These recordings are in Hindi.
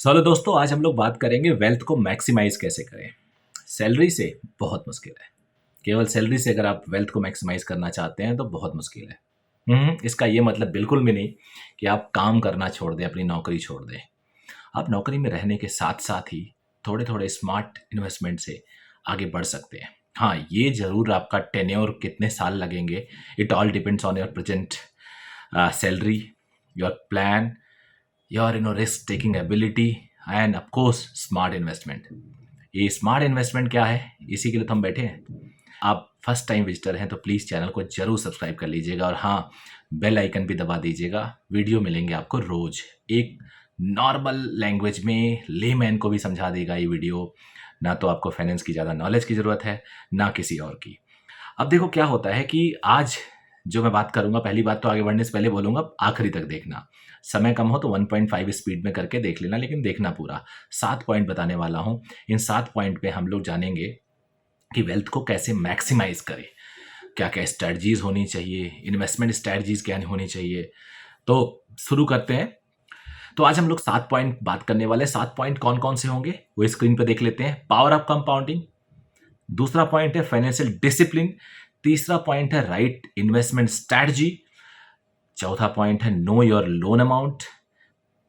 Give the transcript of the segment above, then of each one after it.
चलो दोस्तों, आज हम लोग बात करेंगे वेल्थ को मैक्सिमाइज कैसे करें। सैलरी से बहुत मुश्किल है। केवल सैलरी से अगर आप वेल्थ को मैक्सिमाइज करना चाहते हैं तो बहुत मुश्किल है। इसका ये मतलब बिल्कुल भी नहीं कि आप काम करना छोड़ दें, अपनी नौकरी छोड़ दें। आप नौकरी में रहने के साथ साथ ही थोड़े थोड़े स्मार्ट इन्वेस्टमेंट से आगे बढ़ सकते हैं। हाँ, ये ज़रूर आपका टेन्योर कितने साल लगेंगे, it all depends on your present salary, your plan, your risk taking ability end of course smart investment. ये स्मार्ट इन्वेस्टमेंट क्या है, इसी के लिए तो हम बैठे हैं। आप फर्स्ट टाइम विजिटर हैं तो प्लीज़ चैनल को जरूर सब्सक्राइब कर लीजिएगा और हाँ, बेल आइकन भी दबा दीजिएगा। वीडियो मिलेंगे आपको रोज एक नॉर्मल लैंग्वेज में, लेमैन को भी समझा देगा ये वीडियो। ना तो आपको फाइनेंस की ज़्यादा नॉलेज की ज़रूरत है, ना किसी और की। अब देखो क्या होता है कि आज जो मैं बात करूंगा, पहली बात तो आगे बढ़ने से पहले बोलूंगा आखिरी तक देखना। समय कम हो तो 1.5 स्पीड में करके देख लेना, लेकिन देखना पूरा। 7 पॉइंट बताने वाला हूं। इन 7 पॉइंट पे हम लोग जानेंगे कि वेल्थ को कैसे मैक्सिमाइज करें, क्या क्या स्ट्रेटजीज होनी चाहिए, इन्वेस्टमेंट स्ट्रेटजीज क्या होनी चाहिए। तो शुरू करते हैं। तो आज हम लोग 7 पॉइंट बात करने वाले। 7 पॉइंट कौन कौन से होंगे वो स्क्रीन पे देख लेते हैं। पावर ऑफ कंपाउंडिंग, दूसरा पॉइंट है फाइनेंशियल डिसिप्लिन, तीसरा पॉइंट है राइट इन्वेस्टमेंट स्ट्रैटेजी, चौथा पॉइंट है नो योर लोन अमाउंट,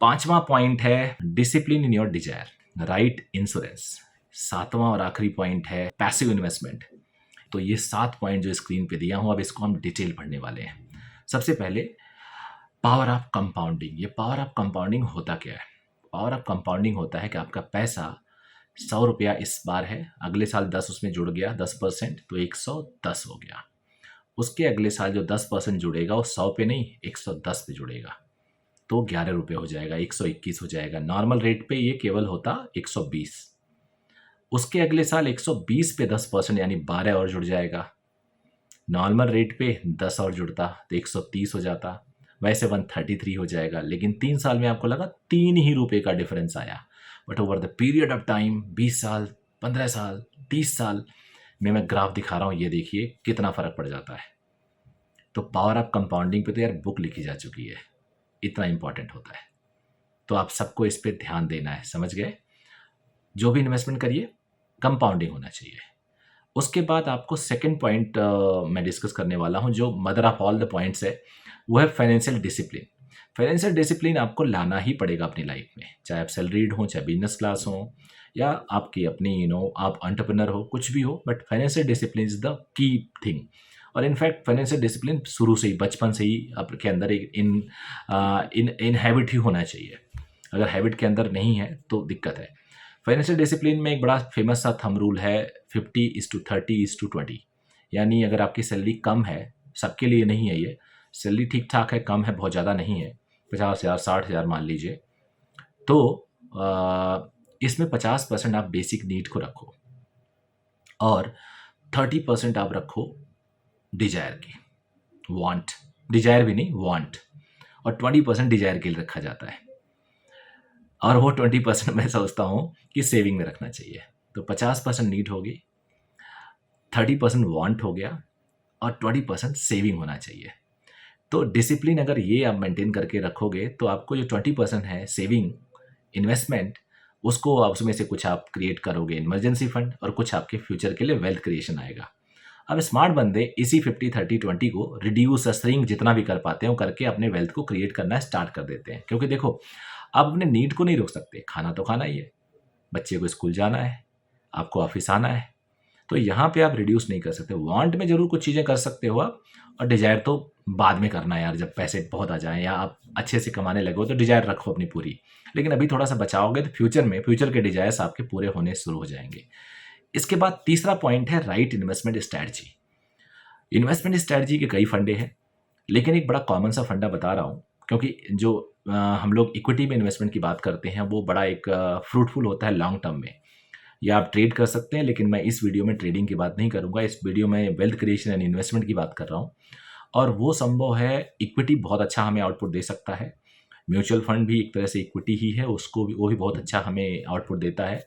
पांचवा पॉइंट है discipline in your desire, right insurance, सातवां और आखिरी पॉइंट है पैसिव इन्वेस्टमेंट। तो ये 7 पॉइंट जो स्क्रीन पे दिया हूं, अब इसको हम डिटेल पढ़ने वाले हैं। सबसे पहले पावर ऑफ कंपाउंडिंग। ये पावर ऑफ कंपाउंडिंग होता क्या है? पावर ऑफ कंपाउंडिंग होता है कि आपका पैसा 100 रुपया इस बार है, अगले साल 10 उसमें जुड़ गया, 10%, तो 110 हो गया। उसके अगले साल जो 10% जुड़ेगा वो 100 पे नहीं 110 पे जुड़ेगा, तो 11 रुपये हो जाएगा, 121 हो जाएगा। नॉर्मल रेट पे ये केवल होता 120। उसके अगले साल 120 पे 10% यानी 12 और जुड़ जाएगा। नॉर्मल रेट पे 10 और जुड़ता तो 130 हो जाता, वैसे 133 हो जाएगा। लेकिन 3 साल में आपको लगा 3 ही रुपए का डिफरेंस आया, but over the period of time 20 साल, 15 साल, 30 साल में मैं ग्राफ दिखा रहा हूँ, ये देखिए कितना फर्क पड़ जाता है। तो पावर ऑफ कंपाउंडिंग पे तो यार बुक लिखी जा चुकी है, इतना इंपॉर्टेंट होता है। तो आप सबको इस पे ध्यान देना है, समझ गए? जो भी इन्वेस्टमेंट करिए कंपाउंडिंग होना चाहिए। उसके बाद आपको सेकंड पॉइंट मैं डिस्कस करने वाला हूं, जो mother of all the points है, वो है फाइनेंशियल डिसिप्लिन। फाइनेंशियल डिसिप्लिन आपको लाना ही पड़ेगा अपनी लाइफ में, चाहे आप सैलरीड हो, चाहे बिजनेस क्लास हो, या आपकी अपनी आप एंटरप्रेन्योर हो, कुछ भी हो, but financial discipline is the key thing. और इनफैक्ट फाइनेंशियल डिसिप्लिन शुरू से ही, बचपन से ही आपके अंदर एक इन हैबिट ही होना चाहिए। अगर हैबिट के अंदर नहीं है तो दिक्कत है। फाइनेंशियल डिसिप्लिन में एक बड़ा फेमस सा थंब रूल है 50:30:20, यानी अगर आपकी सैलरी कम है, सबके लिए नहीं है ये, सैलरी ठीक ठाक है, कम है, बहुत ज़्यादा नहीं है, 50,000 60,000 मान लीजिए, तो इसमें 50% आप बेसिक नीड को रखो और 30% आप रखो डिजायर की, वांट, डिजायर भी नहीं वांट, और 20% डिजायर के लिए रखा जाता है, और वो 20% मैं सोचता हूँ कि सेविंग में रखना चाहिए। तो 50% नीड होगी, 30% वांट हो गया, और 20% सेविंग होना चाहिए। तो डिसिप्लिन अगर ये आप मेंटेन करके रखोगे तो आपको जो 20% है सेविंग, इन्वेस्टमेंट, उसको आप उसमें से कुछ आप क्रिएट करोगे इमरजेंसी फंड, और कुछ आपके फ्यूचर के लिए वेल्थ क्रिएशन आएगा। अब स्मार्ट बंदे इसी 50-30-20 को रिड्यूस श्रिंक जितना भी कर पाते हैं वो करके अपने वेल्थ को क्रिएट करना स्टार्ट कर देते हैं। क्योंकि देखो, आप अपने नीड को नहीं रोक सकते, खाना तो खाना ही है, बच्चे को स्कूल जाना है, आपको ऑफिस आना है, तो यहाँ पे आप रिड्यूस नहीं कर सकते। वांट में जरूर कुछ चीज़ें कर सकते हो आप, और डिजायर तो बाद में करना है यार, जब पैसे बहुत आ जाएं या आप अच्छे से कमाने लगो तो डिजायर रखो अपनी पूरी, लेकिन अभी थोड़ा सा बचाओगे तो फ्यूचर में फ्यूचर के डिजायर्स आपके पूरे होने शुरू हो जाएंगे। इसके बाद तीसरा पॉइंट है right investment strategy. Investment strategy के कई फंडे हैं, लेकिन एक बड़ा कॉमन सा फंडा बता रहा हूँ, क्योंकि जो हम लोग इक्विटी में इन्वेस्टमेंट की बात करते हैं वो बड़ा एक फ्रूटफुल होता है लॉन्ग टर्म में, या आप ट्रेड कर सकते हैं, लेकिन मैं इस वीडियो में ट्रेडिंग की बात नहीं करूंगा। इस वीडियो में वेल्थ क्रिएशन एंड इन्वेस्टमेंट की बात कर रहा हूँ, और वो संभव है। इक्विटी बहुत अच्छा हमें आउटपुट दे सकता है, म्यूचुअल फंड भी एक तरह से इक्विटी ही है, उसको भी वो भी बहुत अच्छा हमें आउटपुट देता है।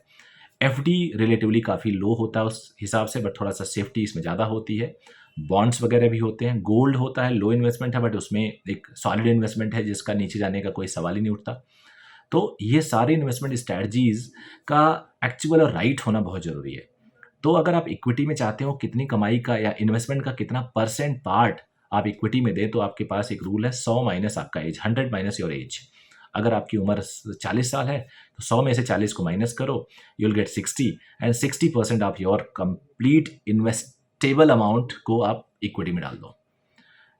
एफडी रिलेटिवली काफ़ी लो होता है उस हिसाब से, बट थोड़ा सा सेफ्टी इसमें ज़्यादा होती है। बॉन्ड्स वगैरह भी होते हैं। गोल्ड होता है लो इन्वेस्टमेंट है, बट उसमें एक सॉलिड इन्वेस्टमेंट है जिसका नीचे जाने का कोई सवाल ही नहीं उठता। तो ये सारे इन्वेस्टमेंट स्ट्रैटेजीज़ का एक्चुअल और राइट होना बहुत ज़रूरी है। तो अगर आप इक्विटी में चाहते हो कितनी कमाई का या इन्वेस्टमेंट का कितना परसेंट पार्ट आप इक्विटी में दें, तो आपके पास एक रूल है 100 माइनस आपका एज, 100 माइनस योर एज। अगर आपकी उम्र 40 साल है तो 100 में से 40 को माइनस करो, you will get 60 and 60% of your complete investable amount को आप इक्विटी में डाल दो।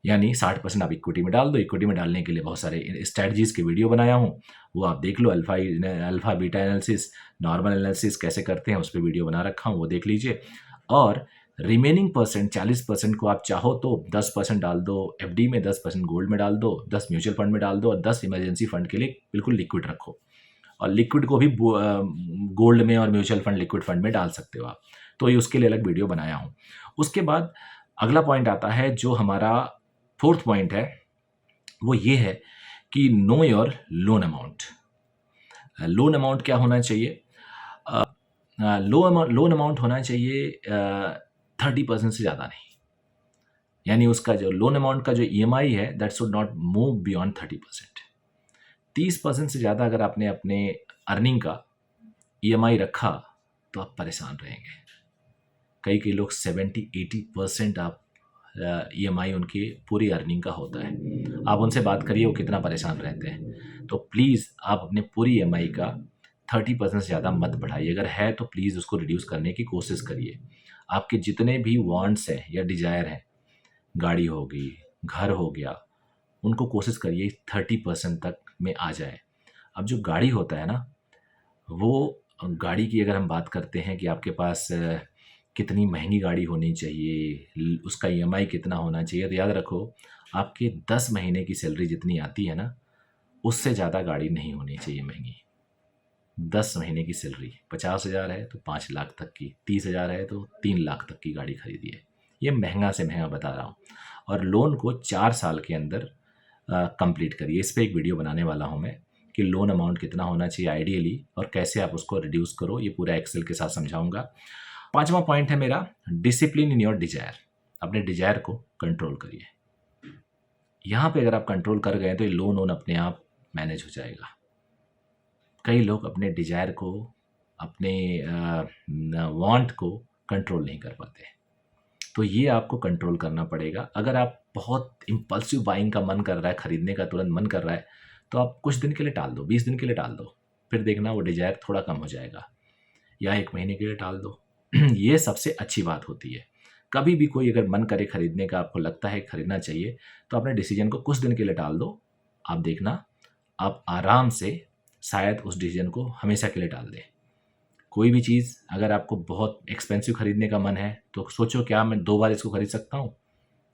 यानी 60% आप इक्विटी में डाल दो। इक्विटी में डालने के लिए बहुत सारे स्ट्रैटेजीज़ के वीडियो बनाया हूँ, वो आप देख लो। Alpha beta analysis, normal analysis कैसे करते हैं उस पर वीडियो बना रखा हूँ, वो देख लीजिए। और रिमेनिंग परसेंट 40% को आप चाहो तो 10% डाल दो एफडी में, 10% गोल्ड में डाल दो, 10 म्यूचुअल फंड में डाल दो और 10 इमरजेंसी फंड के लिए बिल्कुल लिक्विड रखो। और लिक्विड को भी गोल्ड में और म्यूचुअल फंड लिक्विड फंड में डाल सकते हो आप। तो ये उसके लिए अलग वीडियो बनाया हूँ। उसके बाद अगला पॉइंट आता है, जो हमारा फोर्थ पॉइंट है, वो ये है कि know your loan amount. Loan amount क्या होना चाहिए? लोन अमाउंट होना चाहिए 30% से ज़्यादा नहीं। यानी उसका जो लोन अमाउंट का जो ईएमआई है that should not move beyond 30%। 30% से ज़्यादा अगर आपने अपने अर्निंग का ईएमआई रखा तो आप परेशान रहेंगे। कई लोग 70-80% आप ईएमआई उनकी पूरी अर्निंग का होता है। आप उनसे बात करिए वो कितना परेशान रहते हैं। तो प्लीज़ आप अपने पूरी ईएमआई का 30% से ज़्यादा मत बढ़ाइए। अगर है तो प्लीज़ उसको रिड्यूस करने की कोशिश करिए। आपके जितने भी वांट्स हैं या डिज़ायर हैं, गाड़ी हो गई, घर हो गया, उनको कोशिश करिए 30% तक में आ जाए। अब जो गाड़ी होता है ना, वो गाड़ी की अगर हम बात करते हैं कि आपके पास कितनी महंगी गाड़ी होनी चाहिए, उसका ईएमआई कितना होना चाहिए, तो याद रखो आपके 10 महीने की सैलरी जितनी आती है ना, उससे ज़्यादा गाड़ी नहीं होनी चाहिए महंगी। 10 महीने की सैलरी 50,000 है तो 5 लाख तक की, 30,000 है तो 3 लाख तक की गाड़ी खरीदिए। ये महंगा से महंगा बता रहा हूँ। और लोन को 4 साल के अंदर कंप्लीट करिए। इस पर एक वीडियो बनाने वाला हूँ मैं कि लोन अमाउंट कितना होना चाहिए आइडियली और कैसे आप उसको रिड्यूस करो, ये पूरा एक्सेल के साथ समझाऊंगा। 5वां पॉइंट है मेरा, डिसिप्लिन इन योर डिजायर। अपने डिजायर को कंट्रोल करिए। यहाँ पे अगर आप कंट्रोल कर गए तो ये लोन अपने आप मैनेज हो जाएगा। कई लोग अपने डिजायर को, अपने वांट को कंट्रोल नहीं कर पाते, तो ये आपको कंट्रोल करना पड़ेगा। अगर आप बहुत इम्पल्सिव बाइंग का मन कर रहा है, खरीदने का तुरंत मन कर रहा है, तो आप कुछ दिन के लिए टाल दो, 20 दिन के लिए टाल दो, फिर देखना वो डिजायर थोड़ा कम हो जाएगा, या 1 महीने के लिए टाल दो। ये सबसे अच्छी बात होती है। कभी भी कोई अगर मन करे खरीदने का, आपको लगता है खरीदना चाहिए, तो अपने डिसीजन को कुछ दिन के लिए टाल दो। आप देखना आप आराम से शायद उस डिसीजन को हमेशा के लिए टाल दें। कोई भी चीज़ अगर आपको बहुत एक्सपेंसिव खरीदने का मन है तो सोचो क्या मैं 2 बार इसको खरीद सकता हूँ?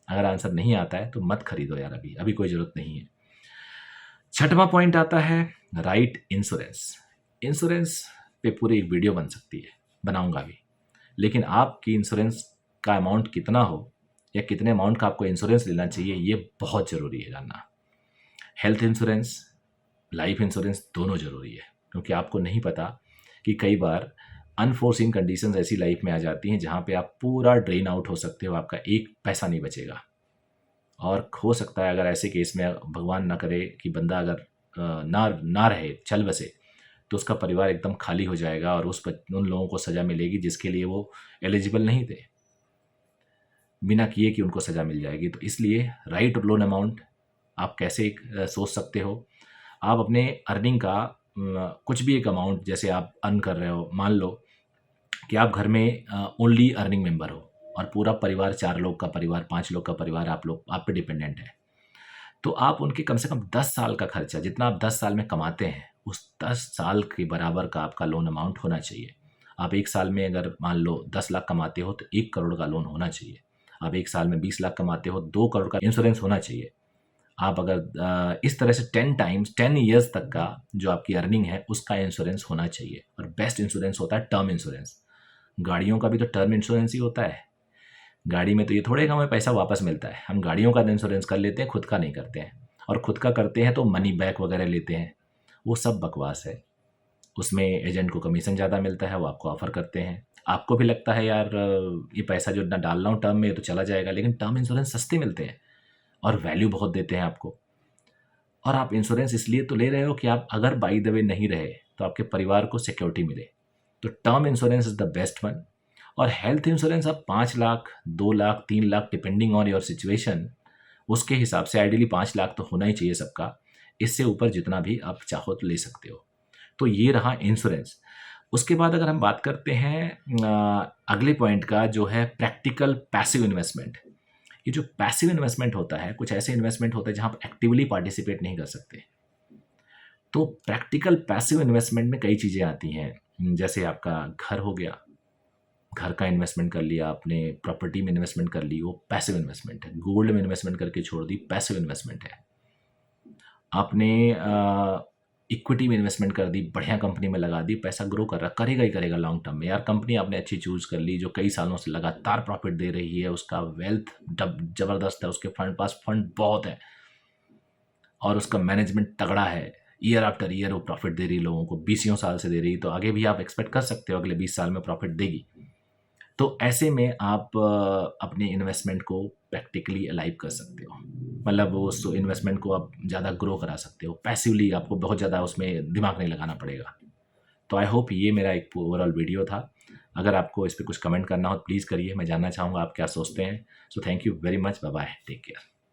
अगर आंसर नहीं आता है तो मत खरीदो यार, अभी कोई ज़रूरत नहीं है। 6वां पॉइंट आता है राइट इंश्योरेंस। इंश्योरेंस पे पूरी एक वीडियो बन सकती है, बनाऊंगा भी। लेकिन आपकी इंश्योरेंस का अमाउंट कितना हो या कितने अमाउंट का आपको इंश्योरेंस लेना चाहिए, ये बहुत ज़रूरी है जानना। हेल्थ इंश्योरेंस, लाइफ इंश्योरेंस दोनों ज़रूरी है, क्योंकि आपको नहीं पता कि कई बार अनफोर्सिन कंडीशंस ऐसी लाइफ में आ जाती हैं जहाँ पे आप पूरा ड्रेन आउट हो सकते हो, आपका एक पैसा नहीं बचेगा। और हो सकता है अगर ऐसे केस में भगवान ना करे कि बंदा अगर ना रहे, चल बसे, तो उसका परिवार एकदम खाली हो जाएगा और उन लोगों को सज़ा मिलेगी जिसके लिए वो एलिजिबल नहीं थे, बिना किए कि उनको सज़ा मिल जाएगी। तो इसलिए राइट लोन अमाउंट आप कैसे सोच सकते हो? आप अपने अर्निंग का कुछ भी एक अमाउंट, जैसे आप अर्न कर रहे हो, मान लो कि आप घर में ओनली अर्निंग मेंबर हो और पूरा परिवार, 4 लोग का परिवार, 5 लोग का परिवार आप पे डिपेंडेंट है, तो आप उनके कम से कम 10 साल का खर्चा, जितना आप 10 साल में कमाते हैं, उस 10 साल के बराबर का आपका लोन अमाउंट होना चाहिए। आप 1 साल में अगर मान लो 10 लाख कमाते हो तो 1 करोड़ का लोन होना चाहिए। आप 1 साल में 20 लाख कमाते हो, 2 करोड़ का इंश्योरेंस होना चाहिए। आप अगर इस तरह से 10 ईयर्स तक का जो आपकी अर्निंग है उसका इंश्योरेंस होना चाहिए। और बेस्ट इंश्योरेंस होता है टर्म इंश्योरेंस। गाड़ियों का भी तो टर्म इंश्योरेंस ही होता है। गाड़ी में तो ये थोड़े हमें पैसा वापस मिलता है, हम गाड़ियों का इंश्योरेंस कर लेते हैं, खुद का नहीं करते हैं। और खुद का करते हैं तो मनी बैक वगैरह लेते हैं, वो सब बकवास है। उसमें एजेंट को कमीशन ज़्यादा मिलता है, वो आपको ऑफर करते हैं, आपको भी लगता है यार ये पैसा जो इतना डाल रहा हूँ टर्म में तो चला जाएगा, लेकिन टर्म इंश्योरेंस सस्ते मिलते हैं और वैल्यू बहुत देते हैं आपको। और आप इंश्योरेंस इसलिए तो ले रहे हो कि आप अगर बाई द वे नहीं रहे तो आपके परिवार को सिक्योरिटी मिले। तो term insurance is the best one. और हेल्थ इंश्योरेंस आप 5 lakh, 2 lakh, 3 lakh depending on your situation, उसके हिसाब से आइडियली 5 लाख तो होना ही चाहिए सबका। इससे ऊपर जितना भी आप चाहो तो ले सकते हो। तो ये रहा इंश्योरेंस। उसके बाद अगर हम बात करते हैं अगले पॉइंट का, जो है प्रैक्टिकल पैसिव इन्वेस्टमेंट। ये जो पैसिव इन्वेस्टमेंट होता है, कुछ ऐसे इन्वेस्टमेंट होते हैं जहाँ आप एक्टिवली पार्टिसिपेट नहीं कर सकते। तो प्रैक्टिकल पैसिव इन्वेस्टमेंट में कई चीज़ें आती हैं, जैसे आपका घर हो गया, घर का इन्वेस्टमेंट कर लिया आपने, प्रॉपर्टी में इन्वेस्टमेंट कर ली, वो पैसिव इन्वेस्टमेंट है। गोल्ड में इन्वेस्टमेंट करके छोड़ दी, पैसिव इन्वेस्टमेंट है। आपने इक्विटी में इन्वेस्टमेंट कर दी, बढ़िया कंपनी में लगा दी, पैसा ग्रो कर रहा, करेगा ही करेगा लॉन्ग टर्म में। यार कंपनी आपने अच्छी चूज़ कर ली जो कई सालों से लगातार प्रॉफिट दे रही है, उसका वेल्थ ज़बरदस्त है, उसके पास फंड बहुत है और उसका मैनेजमेंट तगड़ा है, ईयर आफ्टर ईयर वो प्रॉफिट दे रही है लोगों को, 20 साल से दे रही, तो आगे भी आप एक्सपेक्ट कर सकते हो अगले 20 साल में प्रॉफिट देगी। तो ऐसे में आप अपने इन्वेस्टमेंट को प्रैक्टिकली अलाइव कर सकते हो, मतलब उस इन्वेस्टमेंट को आप ज़्यादा ग्रो करा सकते हो पैसिवली, आपको बहुत ज़्यादा उसमें दिमाग नहीं लगाना पड़ेगा। तो आई होप ये मेरा एक ओवरऑल वीडियो था। अगर आपको इस पर कुछ कमेंट करना हो प्लीज़ करिए, मैं जानना चाहूँगा आप क्या सोचते हैं। So thank you very much, bye bye, take care.